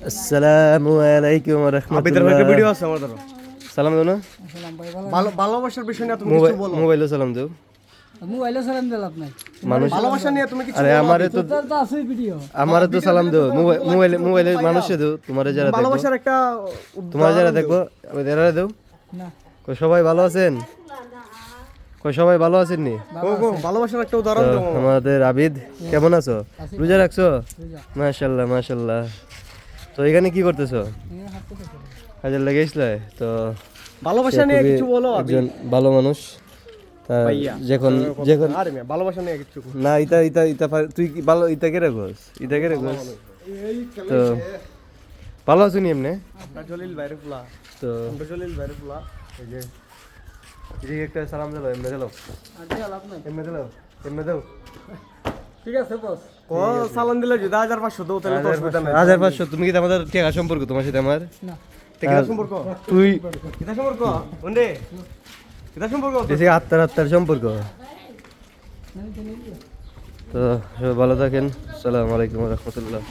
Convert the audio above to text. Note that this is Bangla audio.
আসসালামু আলাইকুম ওয়া রাহমাতুল্লাহ। ভিডিও আছে আমার ধরো। সালাম দাও না, ভালোবাসার বিষয় নিয়ে তুমি কিছু বলো। মোবাইলে সালাম দাও। মোবাইলে সালাম দিলাম নাই মানুষ, ভালোবাসা নিয়ে তুমি কিছু আরে বলো। আমারে তো তোর তো আছে ভিডিও সালাম দাও। মোবাইলে মানুষে দাও, তোমারে যারা দেখো, ভালোবাসার একটা তোমার যারা দেখো এরা দাও। না কই সবাই ভালো আছেন? কই সবাই ভালো আছেন নি? ভালোবাসার একটা উদাহরণ তো দাও। আমাদের আবিদ কেমন আছো? রোজা রাখছো? মাশাআল্লাহ মাশাআল্লাহ। তো এখানে কি করতেছো? কাজে লেগেছিলে তো? ভালোবাসা নিয়ে কিছু বলো। একজন ভালো মানুষ, তা যখন আরে মিয়া, ভালোবাসা নিয়ে কিছু না ইতা তুই কি ভালো ইতা কে রাখোস? ইতা কে রাখোস? তো ভালো আছো নি এমনি? আমরা জলিল বাইরে ফুলা, তো আমরা জলিল বাইরে ফুলা। এই যে এদিকে একটা সালাম দিলো, এমনি দিলো, আর দিয়া লাভ নাই এমনি দিলো, এমনি দাও। ঠিক আছে বস ও সালাম দিলে যদি 1500 দাও তাহলে তো অসুবিধা নাই। 1500 তুমি কি আমাদের টেকা সম্পর্ক তোমার সাথে আমার? না কিটা সম্পর্ক? তুই কিটা সম্পর্ক? ওন্ডে কিটা সম্পর্ক? বেশি আত্মার সম্পর্ক। তো সবাই ভালো থাকেন। আসসালামু আলাইকুম ওয়া রাহমাতুল্লাহ।